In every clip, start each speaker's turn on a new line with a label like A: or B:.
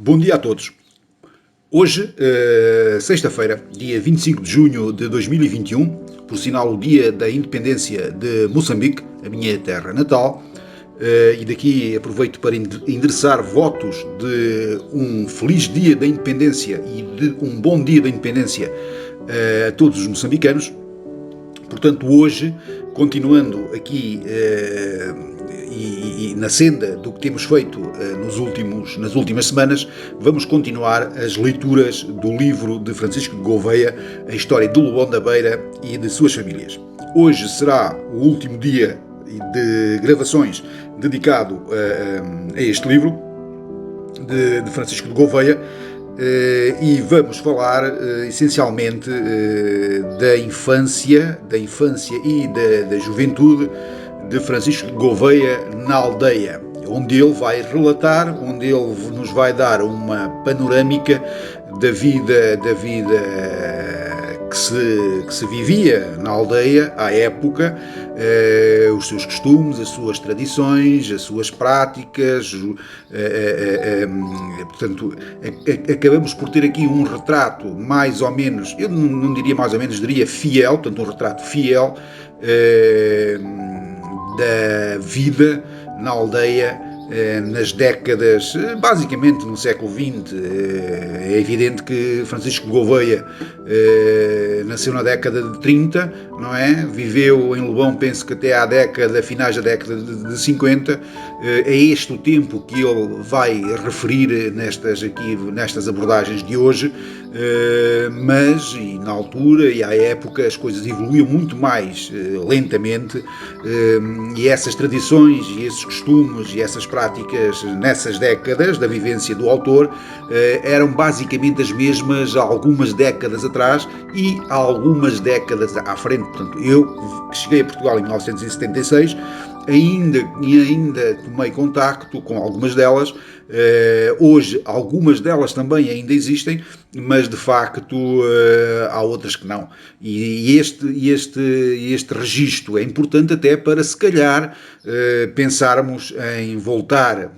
A: Bom dia a todos. Hoje, sexta-feira, dia 25 de junho de 2021, por sinal o dia da independência de Moçambique, a minha terra natal, e daqui aproveito para endereçar votos de um feliz dia da independência e de um bom dia da independência a todos os moçambicanos. Portanto, hoje, continuando aqui e na senda do que temos feito nas últimas semanas, vamos continuar as leituras do livro de Francisco de Gouveia, A História de Luanda da Beira e de suas famílias. Hoje será o último dia de gravações dedicado a este livro de Francisco de Gouveia, e vamos falar essencialmente da infância e da juventude de Francisco de Gouveia na aldeia, onde ele vai relatar, onde ele nos vai dar uma panorâmica da vida que se vivia na aldeia à época, os seus costumes, as suas tradições, as suas práticas. Portanto, acabamos por ter aqui um retrato mais ou menos, eu não diria mais ou menos, diria fiel, portanto um retrato fiel da vida na aldeia nas décadas, basicamente no século XX. É evidente que Francisco de Gouveia nasceu na década de 30, não é? Viveu em Lobão, penso que até finais da década de 50. É este o tempo que ele vai referir nestas abordagens de hoje, mas e na altura e à época as coisas evoluíam muito mais lentamente, e essas tradições e esses costumes e essas práticas nessas décadas da vivência do autor eram basicamente as mesmas há algumas décadas atrás e há algumas décadas à frente. Portanto, eu cheguei a Portugal em 1976, ainda tomei contacto com algumas delas. Hoje algumas delas também ainda existem, mas de facto há outras que não. E este registro é importante até para, se calhar, pensarmos em voltar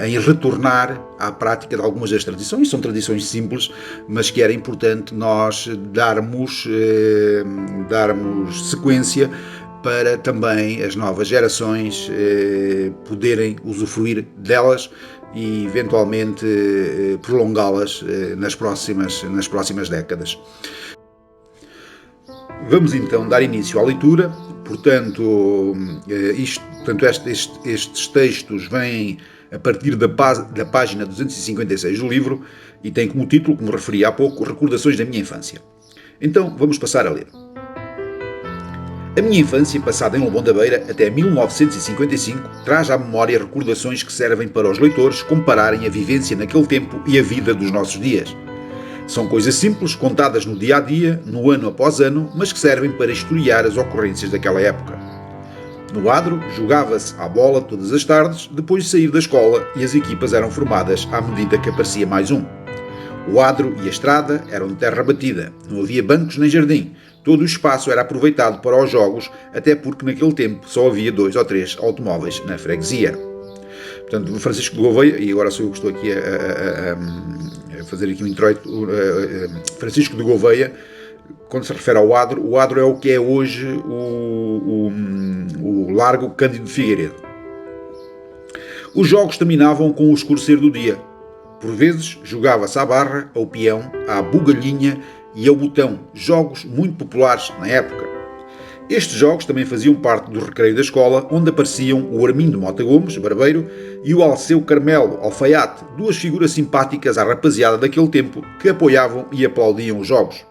A: em retornar à prática de algumas das tradições. São tradições simples, mas que era importante nós darmos sequência para também as novas gerações poderem usufruir delas e eventualmente prolongá-las nas próximas décadas. Vamos então dar início à leitura. Portanto, estes textos vêm a partir da página 256 do livro e têm como título, como referi há pouco, Recordações da minha infância. Então, vamos passar a ler. A minha infância, passada em Lobão da Beira até 1955, traz à memória recordações que servem para os leitores compararem a vivência naquele tempo e a vida dos nossos dias. São coisas simples, contadas no dia a dia, no ano após ano, mas que servem para historiar as ocorrências daquela época. No Adro, jogava-se à bola todas as tardes, depois de sair da escola, e as equipas eram formadas à medida que aparecia mais um. O adro e a estrada eram de terra batida, não havia bancos nem jardim. Todo o espaço era aproveitado para os jogos, até porque naquele tempo só havia 2 ou 3 automóveis na freguesia. Portanto, Francisco de Gouveia, e agora sou eu que estou aqui a fazer aqui um introito, Francisco de Gouveia, quando se refere ao adro, o adro é o que é hoje o Largo Cândido de Figueiredo. Os jogos terminavam com o escurecer do dia. Por vezes jogava-se à barra, ao peão, à bugalhinha e ao botão, jogos muito populares na época. Estes jogos também faziam parte do recreio da escola, onde apareciam o Armindo Mota Gomes, barbeiro, e o Alceu Carmelo, alfaiate, duas figuras simpáticas à rapaziada daquele tempo que apoiavam e aplaudiam os jogos.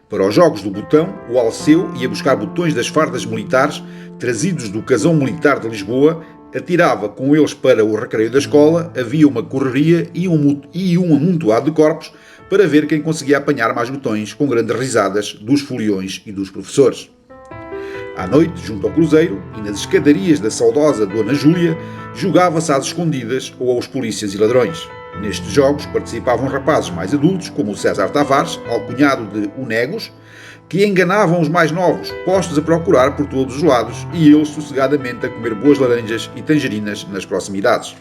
A: Para os jogos do botão, o Alceu ia buscar botões das fardas militares, trazidos do casão militar de Lisboa, atirava com eles para o recreio da escola, havia uma correria e um amontoado de corpos para ver quem conseguia apanhar mais botões, com grandes risadas dos foliões e dos professores. À noite, junto ao cruzeiro e nas escadarias da saudosa Dona Júlia, jogava-se às escondidas ou aos polícias e ladrões. Nestes jogos participavam rapazes mais adultos, como o César Tavares, alcunhado de Unegos, que enganavam os mais novos, postos a procurar por todos os lados, e eles sossegadamente a comer boas laranjas e tangerinas nas proximidades.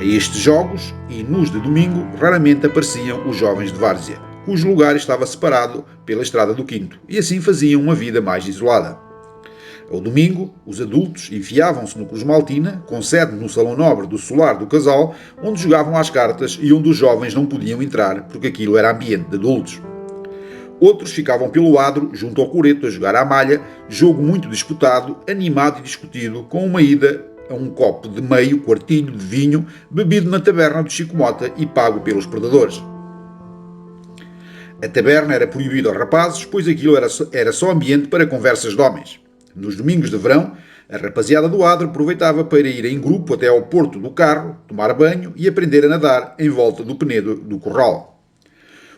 A: A estes jogos, e nos de domingo, raramente apareciam os jovens de várzea, cujo lugar estava separado pela estrada do Quinto, e assim faziam uma vida mais isolada. Ao domingo, os adultos enfiavam-se no Cruz Maltina, com sede no salão nobre do solar do casal, onde jogavam às cartas e onde os jovens não podiam entrar, porque aquilo era ambiente de adultos. Outros ficavam pelo adro, junto ao coreto, a jogar à malha, jogo muito disputado, animado e discutido, com uma ida a um copo de meio quartilho de vinho, bebido na taberna do Chico Mota e pago pelos predadores. A taberna era proibida aos rapazes, pois aquilo era só ambiente para conversas de homens. Nos domingos de verão, a rapaziada do adro aproveitava para ir em grupo até ao porto do carro, tomar banho e aprender a nadar em volta do penedo do corral.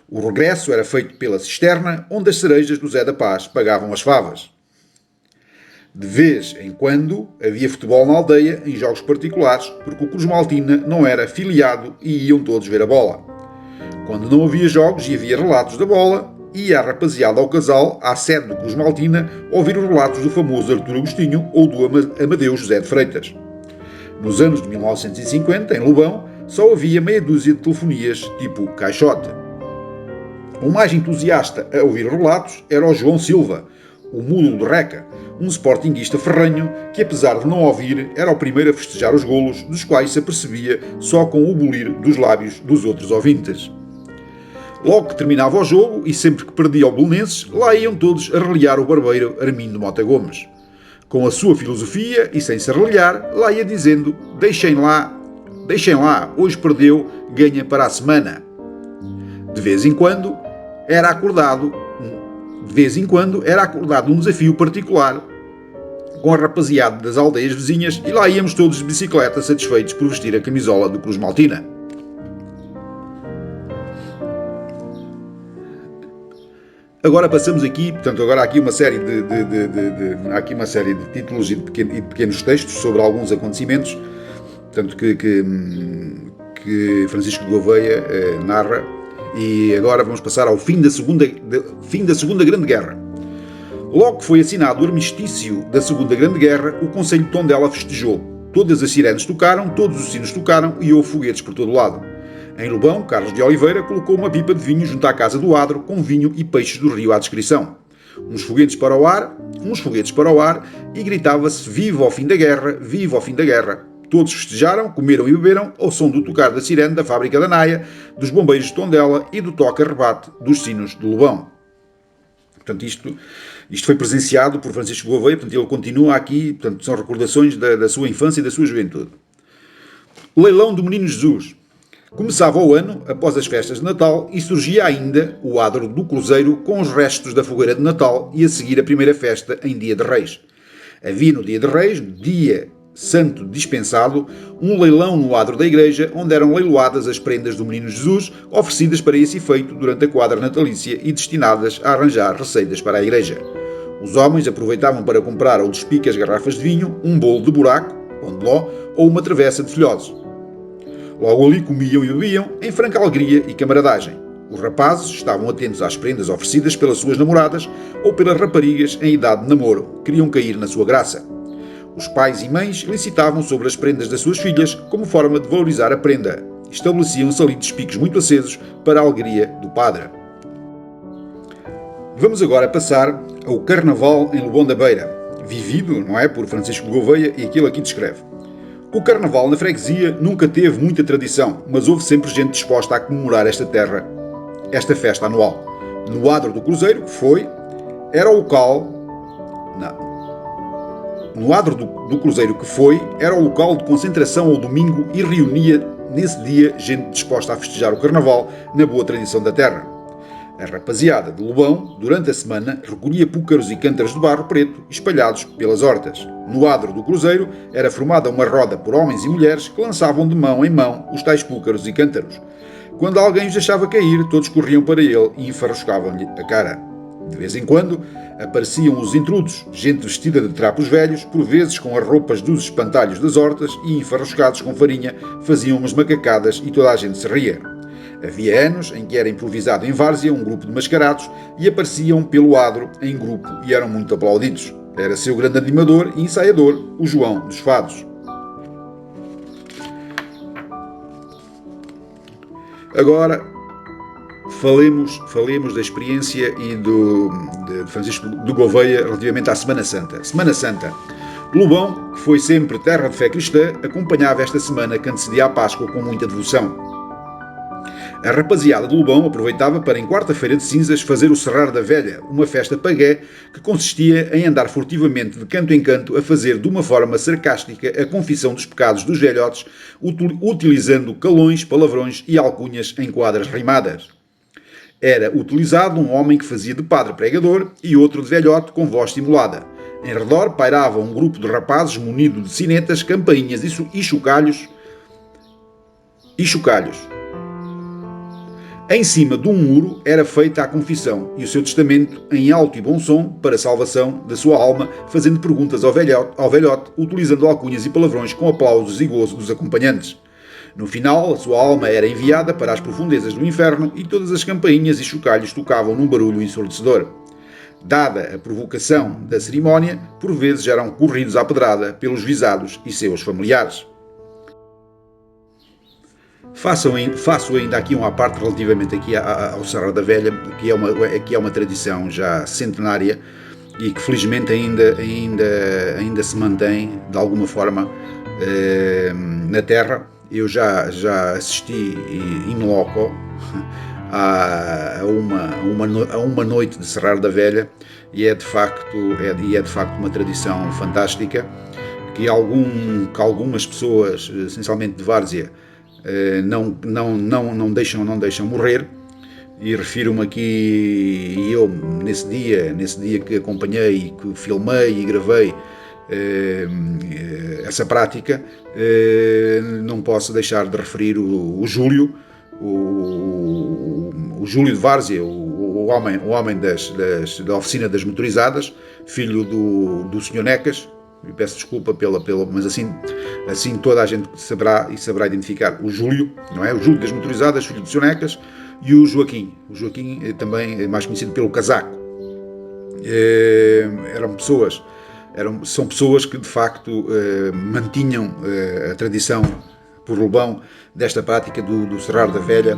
A: O regresso era feito pela cisterna, onde as cerejas do Zé da Paz pagavam as favas. De vez em quando havia futebol na aldeia, em jogos particulares, porque o Cruz Maltina não era afiliado e iam todos ver a bola. Quando não havia jogos e havia relatos da bola, ia a rapaziada ao casal, à sede do Cruz Maltina, ouvir os relatos do famoso Artur Agostinho ou do Amadeu José de Freitas. Nos anos de 1950, em Lobão, só havia meia dúzia de telefonias tipo caixote. O mais entusiasta a ouvir relatos era o João Silva, o mudo de Reca, um sportinguista ferrenho que, apesar de não ouvir, era o primeiro a festejar os golos, dos quais se apercebia só com o bulir dos lábios dos outros ouvintes. Logo que terminava o jogo, e sempre que perdia o Belenenses, lá iam todos a reliar o barbeiro Armindo Mota Gomes. Com a sua filosofia, e sem se arreliar, lá ia dizendo: deixem lá, hoje perdeu, ganha para a semana. De vez em quando era acordado um desafio particular com a rapaziada das aldeias vizinhas, e lá íamos todos de bicicleta, satisfeitos por vestir a camisola do Cruz Maltina. Agora passamos aqui, portanto, agora há aqui uma série de títulos e de pequenos textos sobre alguns acontecimentos, portanto, que Francisco de Gouveia narra. E agora vamos passar ao fim da Segunda Grande Guerra. Logo que foi assinado o armistício da Segunda Grande Guerra, o Conselho de Tondela festejou. Todas as sirenes tocaram, todos os sinos tocaram e houve foguetes por todo lado. Em Lobão, Carlos de Oliveira colocou uma pipa de vinho junto à casa do adro, com vinho e peixes do rio à descrição. Uns foguetes para o ar, e gritava-se: viva ao fim da guerra, viva ao fim da guerra. Todos festejaram, comeram e beberam ao som do tocar da sirene da fábrica da Naia, dos bombeiros de Tondela e do toque-rebate dos sinos de Lobão. Portanto, isto foi presenciado por Francisco Gouveia, portanto, ele continua aqui, portanto, são recordações da sua infância e da sua juventude. Leilão do Menino Jesus. Começava o ano, após as festas de Natal, e surgia ainda o adro do Cruzeiro com os restos da fogueira de Natal e a seguir a primeira festa em Dia de Reis. Havia no Dia de Reis, dia santo dispensado, um leilão no adro da igreja, onde eram leiloadas as prendas do Menino Jesus, oferecidas para esse efeito durante a quadra natalícia e destinadas a arranjar receitas para a igreja. Os homens aproveitavam para comprar ou despicas garrafas de vinho, um bolo de buraco, pão de ló, ou uma travessa de filhoses. Logo ali comiam e bebiam, em franca alegria e camaradagem. Os rapazes estavam atentos às prendas oferecidas pelas suas namoradas ou pelas raparigas em idade de namoro, queriam cair na sua graça. Os pais e mães licitavam sobre as prendas das suas filhas como forma de valorizar a prenda. Estabeleciam-se ali despicos muito acesos para a alegria do padre. Vamos agora passar ao Carnaval em Lobão da Beira, vivido, não é, por Francisco de Gouveia, e aquilo aqui descreve. O Carnaval na freguesia nunca teve muita tradição, mas houve sempre gente disposta a comemorar esta festa anual. No adro do Cruzeiro, que foi, era o local... No adro do Cruzeiro que foi, era o local de concentração ao domingo e reunia, nesse dia, gente disposta a festejar o Carnaval na boa tradição da terra. A rapaziada de Lobão, durante a semana, recolhia púcaros e cântaros de barro preto espalhados pelas hortas. No adro do Cruzeiro, era formada uma roda por homens e mulheres que lançavam de mão em mão os tais púcaros e cântaros. Quando alguém os deixava cair, todos corriam para ele e enfarruscavam-lhe a cara. De vez em quando, apareciam os intrudos, gente vestida de trapos velhos, por vezes com as roupas dos espantalhos das hortas e enfarruscados com farinha, faziam umas macacadas e toda a gente se ria. Havia anos em que era improvisado em várzea um grupo de mascarados e apareciam pelo adro em grupo e eram muito aplaudidos. Era seu grande animador e ensaiador, o João dos Fados. Agora, falemos da experiência de Francisco de Gouveia relativamente à Semana Santa. Semana Santa. Lobão, que foi sempre terra de fé cristã, acompanhava esta semana que antecedia a Páscoa com muita devoção. A rapaziada de Lobão aproveitava para, em quarta-feira de cinzas, fazer o Serrar da Velha, uma festa pagã que consistia em andar furtivamente de canto em canto a fazer de uma forma sarcástica a confissão dos pecados dos velhotes, utilizando calões, palavrões e alcunhas em quadras rimadas. Era utilizado um homem que fazia de padre pregador e outro de velhote com voz simulada. Em redor pairava um grupo de rapazes munido de sinetas, campainhas e chocalhos. Em cima de um muro era feita a confissão e o seu testamento em alto e bom som para a salvação da sua alma, fazendo perguntas ao velhote, utilizando alcunhas e palavrões com aplausos e gozo dos acompanhantes. No final, a sua alma era enviada para as profundezas do inferno e todas as campainhas e chocalhos tocavam num barulho ensurdecedor. Dada a provocação da cerimónia, por vezes eram corridos à pedrada pelos visados e seus familiares. Faço ainda aqui uma parte relativamente aqui ao Serrar da Velha, que é uma tradição já centenária e que felizmente ainda se mantém de alguma forma na Terra. Eu já assisti in loco a uma noite de Serrar da Velha e é de facto uma tradição fantástica que algumas pessoas, essencialmente de várzea, não deixam morrer. E refiro-me aqui, eu nesse dia que acompanhei e que filmei e gravei essa prática, não posso deixar de referir o Júlio, o Júlio de Várzea, o homem da oficina das motorizadas, filho do Sr. Necas. Eu peço desculpa mas assim toda a gente saberá identificar o Júlio, não é? O Júlio das motorizadas, filho do Sr. Necas, e o Joaquim também é mais conhecido pelo Casaco. São pessoas que de facto mantinham a tradição por Lobão desta prática do Serrar da Velha,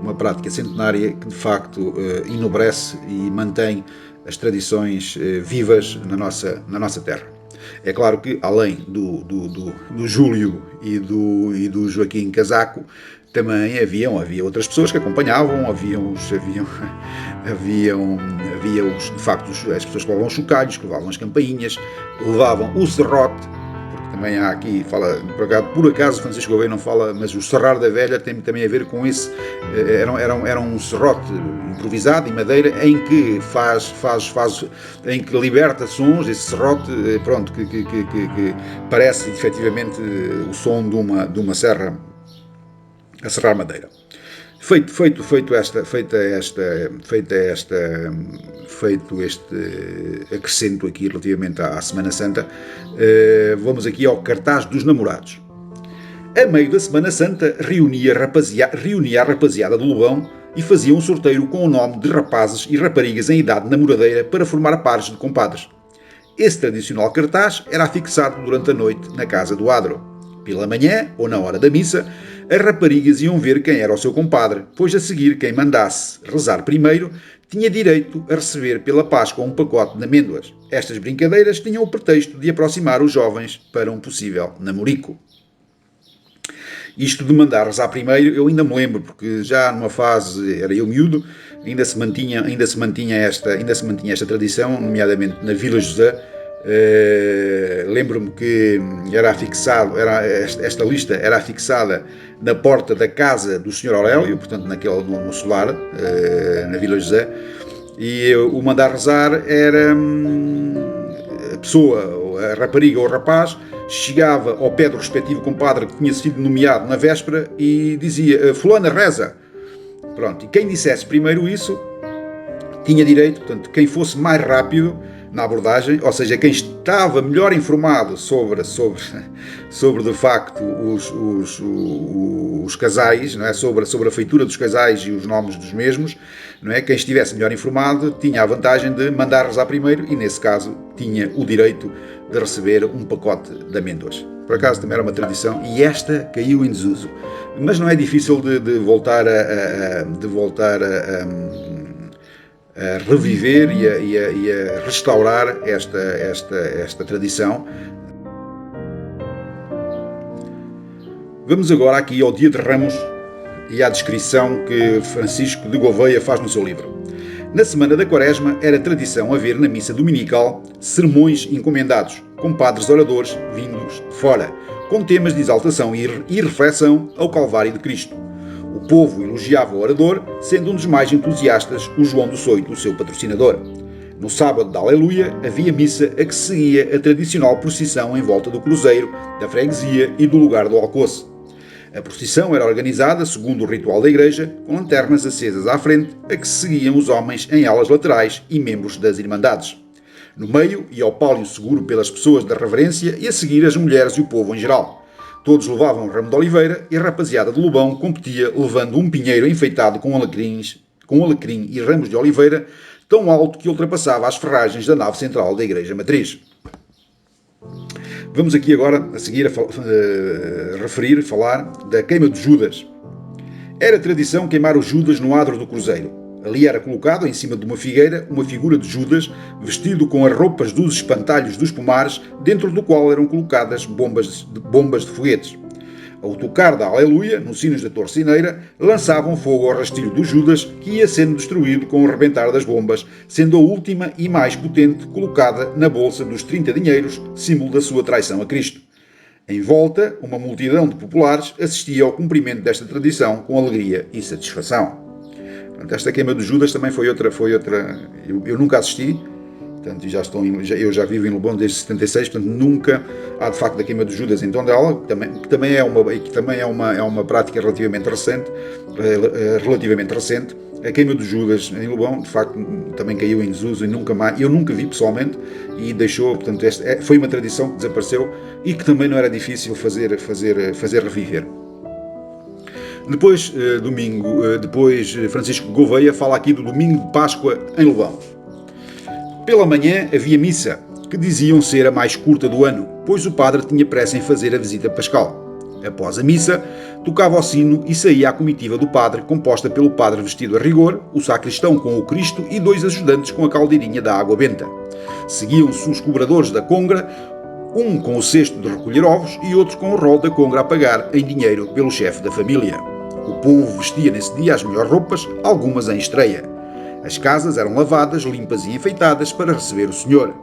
A: uma prática centenária que de facto enobrece e mantém as tradições vivas na nossa terra. É claro que, além do Júlio e do Joaquim Casaco, também havia outras pessoas que acompanhavam, havia de facto as pessoas que levavam os chocalhos, que levavam as campainhas, levavam o serrote, porque também há aqui, por acaso Francisco Gouveia não fala, mas o Serrar da Velha tem também a ver com esse, era um serrote improvisado em madeira em que em que liberta sons, esse serrote, pronto, que parece efetivamente o som de uma serra a serrar madeira. Feito este acrescento aqui relativamente à Semana Santa, vamos aqui ao cartaz dos namorados. A meio da Semana Santa reunia a rapaziada do Lobão e fazia um sorteio com o nome de rapazes e raparigas em idade namoradeira para formar pares de compadres. Esse tradicional cartaz era afixado durante a noite na casa do adro. Pela manhã, ou na hora da missa, as raparigas iam ver quem era o seu compadre, pois a seguir quem mandasse rezar primeiro tinha direito a receber pela Páscoa um pacote de amêndoas. Estas brincadeiras tinham o pretexto de aproximar os jovens para um possível namorico. Isto de mandar rezar primeiro, eu ainda me lembro, porque já numa fase, era eu miúdo, ainda se mantinha esta tradição, nomeadamente na Vila José. Lembro-me que esta lista era afixada na porta da casa do Sr. Aurélio, portanto no solar, na Vila José, e o mandar rezar era a pessoa, a rapariga ou o rapaz, chegava ao pé do respectivo compadre que tinha sido nomeado na véspera e dizia: fulana reza. Pronto, e quem dissesse primeiro isso tinha direito, portanto, quem fosse mais rápido na abordagem, ou seja, quem estava melhor informado sobre de facto os casais, não é? sobre a feitura dos casais e os nomes dos mesmos, não é? Quem estivesse melhor informado tinha a vantagem de mandar rezar primeiro e, nesse caso, tinha o direito de receber um pacote de amêndoas. por acaso também era uma tradição, e esta caiu em desuso. Mas não é difícil de voltar a reviver e a restaurar esta tradição. Vamos agora aqui ao Dia de Ramos e à descrição que Francisco de Gouveia faz no seu livro. Na semana da Quaresma era tradição haver na missa dominical sermões encomendados, com padres oradores vindos de fora, com temas de exaltação e reflexão ao Calvário de Cristo. O povo elogiava o orador, sendo um dos mais entusiastas o João do Soito, o seu patrocinador. No sábado da Aleluia havia missa a que seguia a tradicional procissão em volta do cruzeiro, da freguesia e do lugar do alcoce. A procissão era organizada segundo o ritual da igreja, com lanternas acesas à frente, a que seguiam os homens em alas laterais e membros das irmandades. No meio ia o pálio seguro pelas pessoas da reverência e a seguir as mulheres e o povo em geral. Todos levavam um ramo de oliveira e a rapaziada de Lobão competia levando um pinheiro enfeitado com alecrim e ramos de oliveira tão alto que ultrapassava as ferragens da nave central da igreja matriz. Vamos aqui agora, a seguir, falar da queima de Judas. Era tradição queimar os Judas no adro do cruzeiro. Ali era colocado, em cima de uma figueira, uma figura de Judas, vestido com as roupas dos espantalhos dos pomares, dentro do qual eram colocadas bombas de foguetes. Ao tocar da Aleluia, nos sinos da torcineira, lançavam fogo ao rastilho do Judas, que ia sendo destruído com o rebentar das bombas, sendo a última e mais potente colocada na bolsa dos 30 dinheiros, símbolo da sua traição a Cristo. Em volta, uma multidão de populares assistia ao cumprimento desta tradição com alegria e satisfação. Portanto, esta queima de Judas também foi outra. Eu nunca assisti. Portanto, eu já vivo em Lobão desde 76, portanto nunca há de facto a queima de Judas em Tondela, que também é uma prática relativamente recente. A queima de Judas em Lobão, de facto, também caiu em desuso e nunca mais. Eu nunca vi pessoalmente e deixou, portanto, foi uma tradição que desapareceu e que também não era difícil fazer reviver. Depois, Francisco Gouveia fala aqui do domingo de Páscoa em Lobão. Pela manhã havia missa, que diziam ser a mais curta do ano, pois o padre tinha pressa em fazer a visita pascal. Após a missa, tocava o sino e saía a comitiva do padre, composta pelo padre vestido a rigor, o sacristão com o Cristo e 2 ajudantes com a caldeirinha da água benta. Seguiam-se os cobradores da congra, um com o cesto de recolher ovos e outro com o rol da congra a pagar em dinheiro pelo chefe da família. O povo vestia nesse dia as melhores roupas, algumas em estreia. As casas eram lavadas, limpas e enfeitadas para receber o Senhor.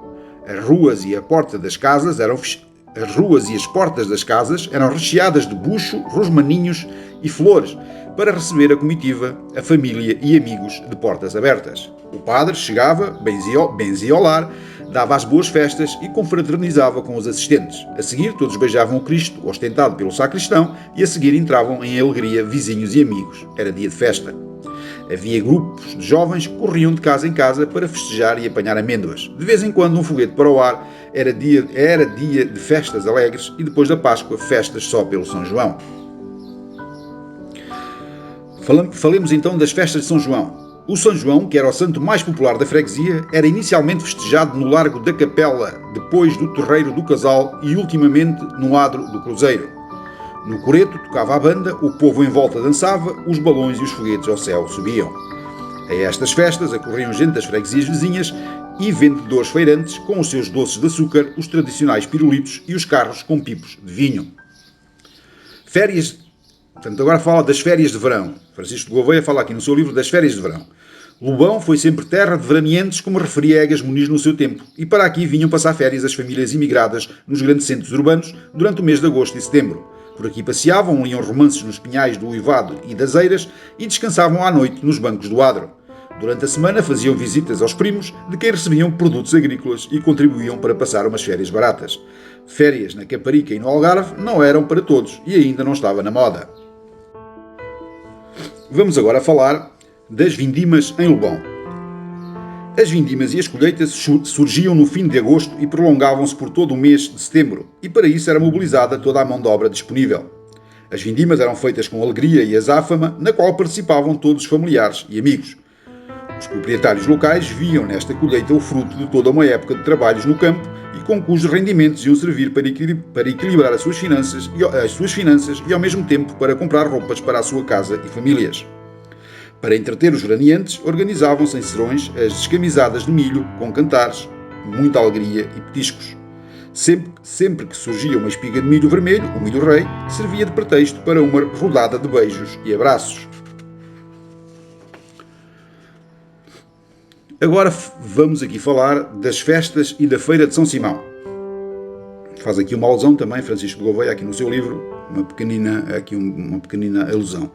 A: As ruas e as portas das casas eram recheadas de bucho, rosmaninhos e flores para receber a comitiva, a família e amigos de portas abertas. O padre chegava, benzia ao lar, dava as boas festas e confraternizava com os assistentes. A seguir, todos beijavam o Cristo, ostentado pelo sacristão, e a seguir entravam em alegria vizinhos e amigos. Era dia de festa. Havia grupos de jovens que corriam de casa em casa para festejar e apanhar amêndoas. De vez em quando um foguete para o ar. Era dia de festas alegres e depois da Páscoa, festas só pelo São João. Falemos então das festas de São João. O São João, que era o santo mais popular da freguesia, era inicialmente festejado no Largo da Capela, depois do Terreiro do Casal e ultimamente no Adro do Cruzeiro. No coreto tocava a banda, o povo em volta dançava, os balões e os foguetes ao céu subiam. A estas festas acorriam gente das freguesias vizinhas e vendedores feirantes com os seus doces de açúcar, os tradicionais pirulitos e os carros com pipos de vinho. Portanto, agora fala das férias de verão. Francisco de Gouveia fala aqui no seu livro das férias de verão. Lobão foi sempre terra de veranientes, como referia Egas Muniz no seu tempo, e para aqui vinham passar férias as famílias imigradas nos grandes centros urbanos durante o mês de agosto e setembro. Por aqui passeavam, liam romances nos pinhais do Uivado e das Eiras e descansavam à noite nos bancos do Adro. Durante a semana faziam visitas aos primos, de quem recebiam produtos agrícolas e contribuíam para passar umas férias baratas. Férias na Caparica e no Algarve não eram para todos e ainda não estava na moda. Vamos agora falar das vindimas em Lobão. As vindimas e as colheitas surgiam no fim de agosto e prolongavam-se por todo o mês de setembro, e para isso era mobilizada toda a mão de obra disponível. As vindimas eram feitas com alegria e azáfama, na qual participavam todos os familiares e amigos. Os proprietários locais viam nesta colheita o fruto de toda uma época de trabalhos no campo e com cujos rendimentos iam servir para equilibrar as suas finanças e ao mesmo tempo para comprar roupas para a sua casa e famílias. Para entreter os veraneantes, organizavam-se em serões as descamisadas de milho com cantares, muita alegria e petiscos. Sempre que surgia uma espiga de milho vermelho, o milho-rei, servia de pretexto para uma rodada de beijos e abraços. Agora vamos aqui falar das festas e da Feira de São Simão. Faz aqui uma alusão também, Francisco de Gouveia, aqui no seu livro, uma pequenina alusão.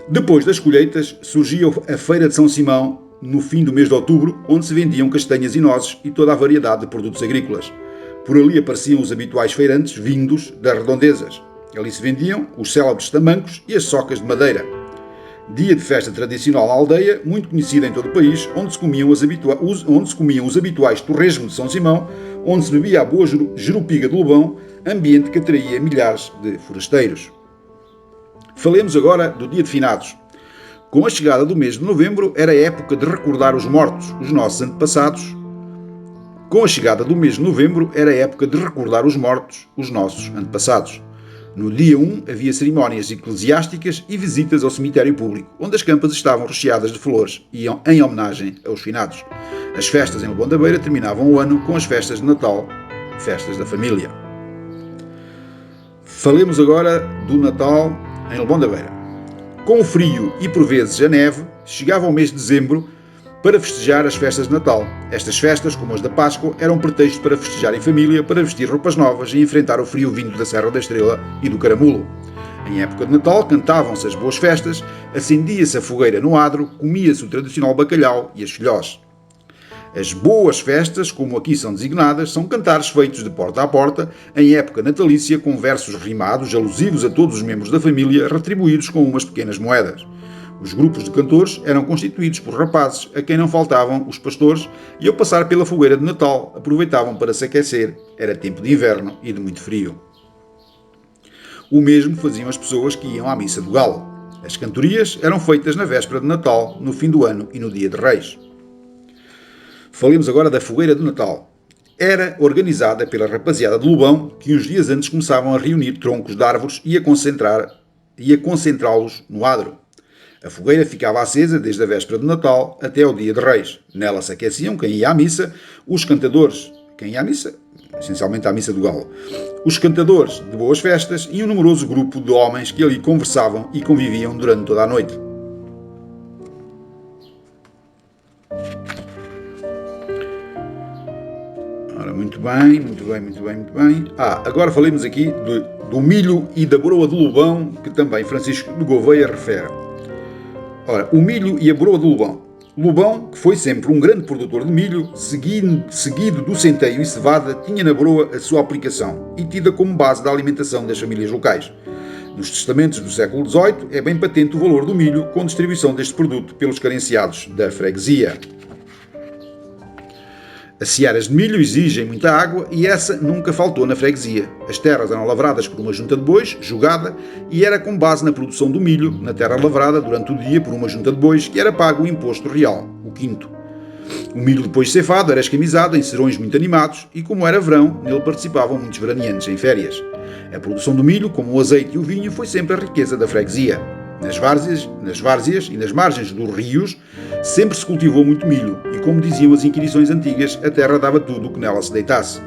A: Depois das colheitas, surgia a Feira de São Simão, no fim do mês de outubro, onde se vendiam castanhas e nozes e toda a variedade de produtos agrícolas. Por ali apareciam os habituais feirantes vindos das redondezas. Ali se vendiam os célebres tamancos e as socas de madeira. Dia de festa tradicional na aldeia, muito conhecida em todo o país, onde se comiam os habituais torresmos de São Simão, onde se bebia a boa jerupiga de Lobão, ambiente que atraía milhares de forasteiros. Falemos agora do dia de finados. Com a chegada do mês de novembro, era a época de recordar os mortos, os nossos antepassados. No dia 1 havia cerimónias eclesiásticas e visitas ao cemitério público, onde as campas estavam recheadas de flores e em homenagem aos finados. As festas em Lebon da Beira terminavam o ano com as festas de Natal, festas da família. Falemos agora do Natal em Lebon da Beira. Com o frio e por vezes a neve, chegava o mês de dezembro para festejar as festas de Natal. Estas festas, como as da Páscoa, eram pretexto para festejar em família, para vestir roupas novas e enfrentar o frio vindo da Serra da Estrela e do Caramulo. Em época de Natal, cantavam-se as boas festas, acendia-se a fogueira no adro, comia-se o tradicional bacalhau e as filhós. As boas festas, como aqui são designadas, são cantares feitos de porta a porta, em época natalícia, com versos rimados, alusivos a todos os membros da família, retribuídos com umas pequenas moedas. Os grupos de cantores eram constituídos por rapazes, a quem não faltavam os pastores, e ao passar pela fogueira de Natal, aproveitavam para se aquecer. Era tempo de inverno e de muito frio. O mesmo faziam as pessoas que iam à missa do Galo. As cantorias eram feitas na véspera de Natal, no fim do ano e no dia de Reis. Falemos agora da fogueira de Natal. Era organizada pela rapaziada de Lobão, que uns dias antes começavam a reunir troncos de árvores e a concentrá-los no adro. A fogueira ficava acesa desde a véspera de Natal até ao dia de Reis. Nela se aqueciam quem ia à missa, os cantadores, essencialmente à missa do Galo, os cantadores de boas festas e um numeroso grupo de homens que ali conversavam e conviviam durante toda a noite. Ora, muito bem. Agora falemos aqui do milho e da broa de Lobão, que também Francisco de Gouveia refere. Ora, o milho e a broa de Lobão. Lobão, que foi sempre um grande produtor de milho, seguido do centeio e cevada, tinha na broa a sua aplicação e tida como base da alimentação das famílias locais. Nos testamentos do século XVIII é bem patente o valor do milho com distribuição deste produto pelos carenciados da freguesia. As searas de milho exigem muita água e essa nunca faltou na freguesia. As terras eram lavradas por uma junta de bois, jogada, e era com base na produção do milho, na terra lavrada durante o dia por uma junta de bois, que era pago o imposto real, o quinto. O milho depois cefado era escamizado em serões muito animados e, como era verão, nele participavam muitos veraneantes em férias. A produção do milho, como o azeite e o vinho, foi sempre a riqueza da freguesia. Nas várzeas e nas margens dos rios sempre se cultivou muito milho e, como diziam as inquirições antigas, a terra dava tudo o que nela se deitasse.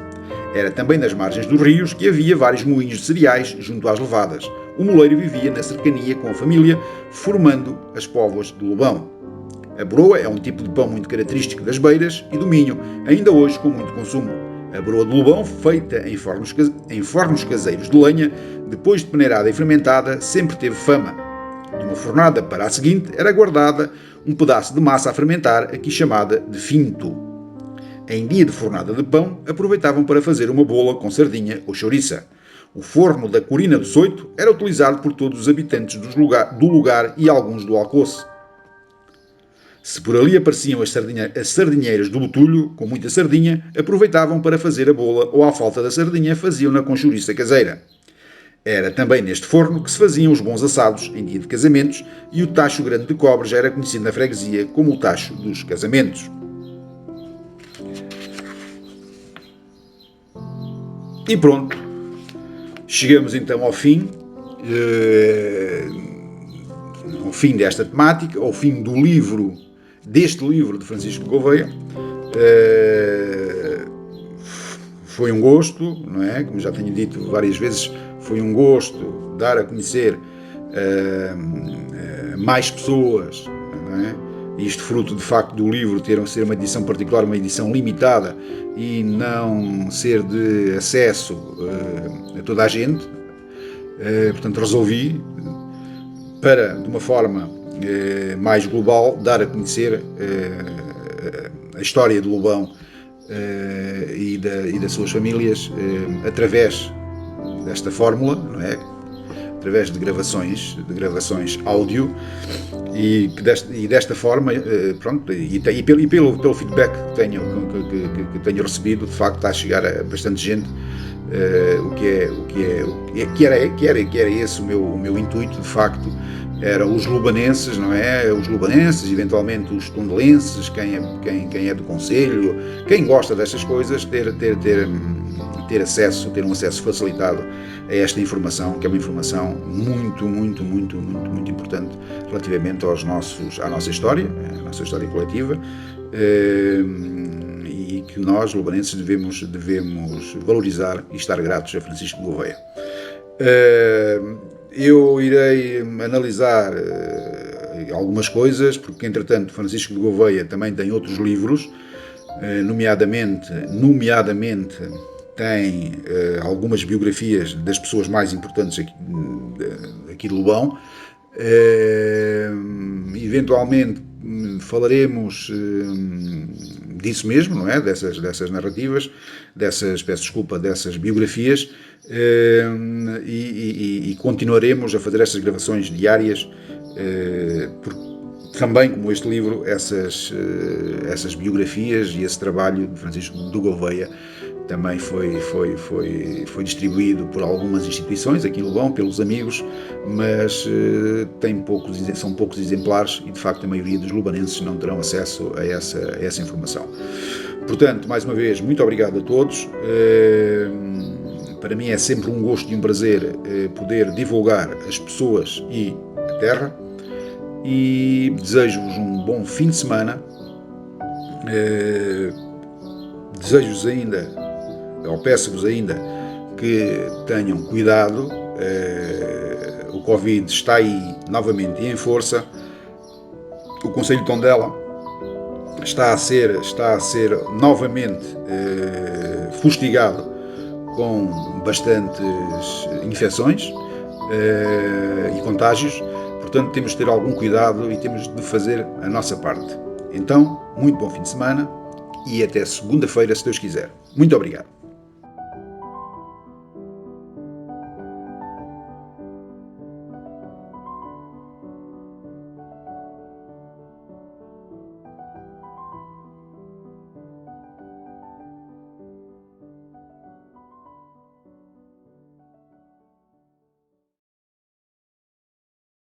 A: Era também nas margens dos rios que havia vários moinhos de cereais junto às levadas. O moleiro vivia na cercania com a família, formando as póvoas de Lobão. A broa é um tipo de pão muito característico das Beiras e do Minho, ainda hoje com muito consumo. A broa de Lobão, feita em fornos caseiros de lenha, depois de peneirada e fermentada, sempre teve fama. De uma fornada para a seguinte era guardada um pedaço de massa a fermentar, aqui chamada de finto. Em dia de fornada de pão, aproveitavam para fazer uma bola com sardinha ou chouriça. O forno da Corina do Soito era utilizado por todos os habitantes do lugar e alguns do Alcoce. Se por ali apareciam as sardinheiras do Botulho, com muita sardinha, aproveitavam para fazer a bola ou, à falta da sardinha, faziam-na com chouriça caseira. Era também neste forno que se faziam os bons assados em dia de casamentos e o tacho grande de cobre já era conhecido na freguesia como o tacho dos casamentos. E pronto, chegamos então ao fim desta temática, ao fim deste livro de Francisco Gouveia. Foi um gosto, não é? Como já tenho dito várias vezes, foi um gosto dar a conhecer mais pessoas, não é? Isto fruto de facto do livro ser uma edição particular, uma edição limitada e não ser de acesso a toda a gente. Portanto, resolvi, de uma forma mais global, dar a conhecer a história de Lobão e das suas famílias através desta fórmula, não é? Através de gravações áudio, e desta forma, pronto, e pelo feedback que tenho recebido, de facto está a chegar a bastante gente, que era esse o meu intuito, de facto. Eram os lubanenses, não é? Os lubanenses, eventualmente os tondelenses, quem é do concelho, quem gosta destas coisas, ter um acesso facilitado a esta informação, que é uma informação muito importante relativamente à nossa história coletiva, e que nós, lubanenses, devemos valorizar e estar gratos a Francisco Gouveia. Eu irei analisar algumas coisas, porque entretanto Francisco de Gouveia também tem outros livros, nomeadamente tem algumas biografias das pessoas mais importantes aqui de Lobão. Eventualmente falaremos disso mesmo, não é? Dessas narrativas, dessas biografias, e continuaremos a fazer estas gravações diárias, porque também, como este livro, essas biografias e esse trabalho de Francisco de Gouveia também foi distribuído por algumas instituições aqui em Lobão, pelos amigos, mas são poucos exemplares e, de facto, a maioria dos lubanenses não terão acesso a essa informação. Portanto, mais uma vez, muito obrigado a todos. Para mim é sempre um gosto e um prazer poder divulgar as pessoas e a terra, e desejo-vos um bom fim de semana. Desejo-vos ainda, ou peço-vos ainda, que tenham cuidado. O Covid está aí novamente e em força. O Concelho de Tondela está a ser novamente fustigado com bastantes infecções e contágios. Portanto, temos de ter algum cuidado e temos de fazer a nossa parte. Então, muito bom fim de semana e até segunda-feira, se Deus quiser. Muito obrigado.